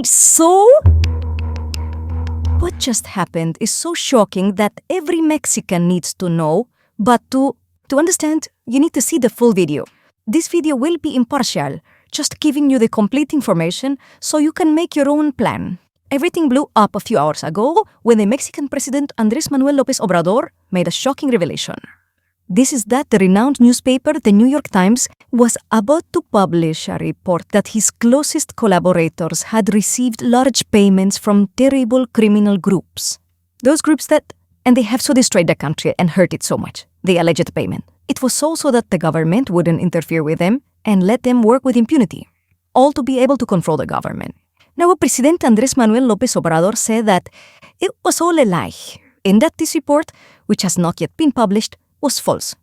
So? What just happened is so shocking that every Mexican needs to know, but to understand, you need to see the full video. This video will be impartial, just giving you the complete information so you can make your own plan. Everything blew up a few hours ago when the Mexican president Andrés Manuel López Obrador made a shocking revelation. This is that the renowned newspaper, the New York Times, was about to publish a report that his closest collaborators had received large payments from terrible criminal groups. Those groups and they have so destroyed the country and hurt it so much, the alleged payment. It was so that the government wouldn't interfere with them and let them work with impunity, all to be able to control the government. Now, President Andrés Manuel López Obrador said that it was all a lie, and that this report, which has not yet been published, was false.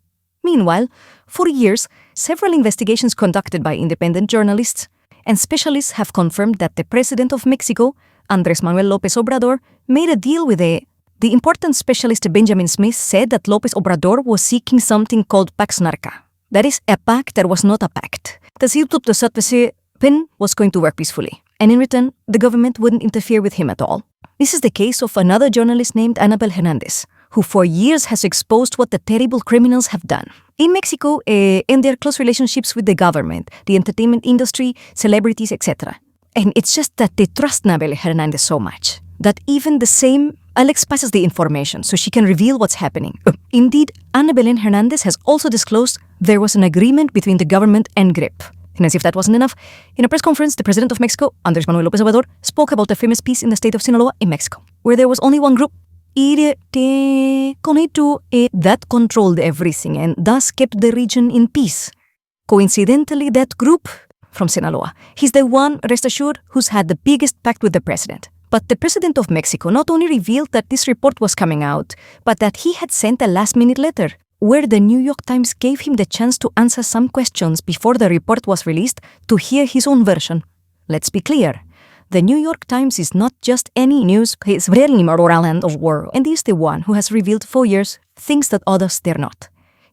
Meanwhile, for years, several investigations conducted by independent journalists and specialists have confirmed that the president of Mexico, Andrés Manuel López Obrador, made a deal with the important specialist Benjamin Smith said that López Obrador was seeking something called Pax Narca. That is, a pact that was not a pact. The pen was going to work peacefully, and in return, the government wouldn't interfere with him at all. This is the case of another journalist named Annabel Hernandez, who for years has exposed what the terrible criminals have done. In Mexico, in their close relationships with the government, the entertainment industry, celebrities, etc. And it's just that they trust Annabel Hernandez so much that even the same Alex passes the information so she can reveal what's happening. Indeed, Annabel Hernandez has also disclosed there was an agreement between the government and GRIP. And as if that wasn't enough, in a press conference, the president of Mexico, Andrés Manuel López Obrador, spoke about the famous peace in the state of Sinaloa in Mexico, where there was only one group that controlled everything and thus kept the region in peace. Coincidentally, that group from Sinaloa, he's the one, rest assured, who's had the biggest pact with the president. But the president of Mexico not only revealed that this report was coming out, but that he had sent a last-minute letter where the New York Times gave him the chance to answer some questions before the report was released to hear his own version. Let's be clear. The New York Times is not just any news, it's really land of war, and is the one who has revealed for years things that others dare not.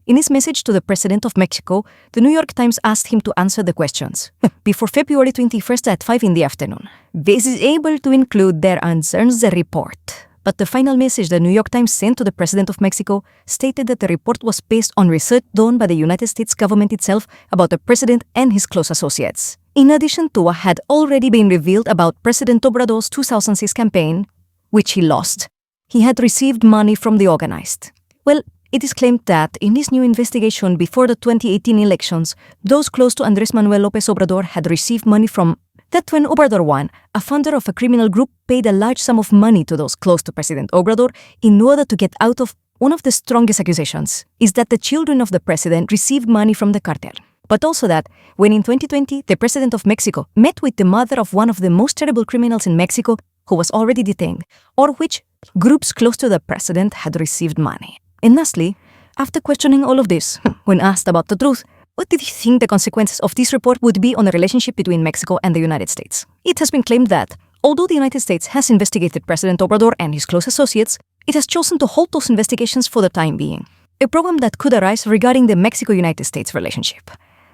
In his message to the president of Mexico, the New York Times asked him to answer the questions before February 21st at 5 in the afternoon. This is able to include their answers in the report. But the final message the New York Times sent to the president of Mexico stated that the report was based on research done by the United States government itself about the president and his close associates. In addition to what had already been revealed about President Obrador's 2006 campaign, which he lost, he had received money from the organized. Well, it is claimed that in this new investigation before the 2018 elections, those close to Andrés Manuel López Obrador had received money from that when Obrador won, a founder of a criminal group paid a large sum of money to those close to President Obrador in order to get out of one of the strongest accusations, is that the children of the president received money from the cartel. But also that, when in 2020, the president of Mexico met with the mother of one of the most terrible criminals in Mexico, who was already detained, or which groups close to the president had received money. And lastly, after questioning all of this, when asked about the truth, what did he think the consequences of this report would be on the relationship between Mexico and the United States? It has been claimed that, although the United States has investigated President Obrador and his close associates, it has chosen to hold those investigations for the time being, a problem that could arise regarding the Mexico-United States relationship.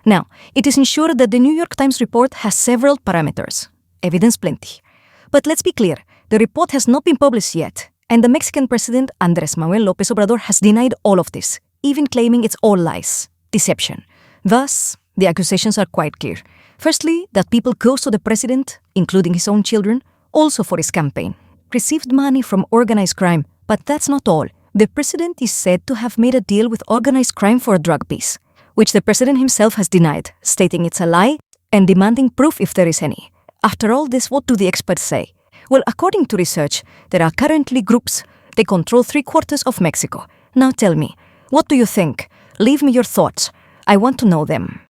Now, it is ensured that the New York Times report has several parameters. Evidence plenty. But let's be clear, the report has not been published yet, and the Mexican president, Andrés Manuel López Obrador, has denied all of this, even claiming it's all lies, deception. Thus, the accusations are quite clear. Firstly, that people close to the president, including his own children, also for his campaign, received money from organized crime. But that's not all. The president is said to have made a deal with organized crime for a drug peace, which the president himself has denied, stating it's a lie and demanding proof if there is any. After all this, what do the experts say? Well, according to research, there are currently groups. They control 3/4 of Mexico. Now tell me, what do you think? Leave me your thoughts. I want to know them.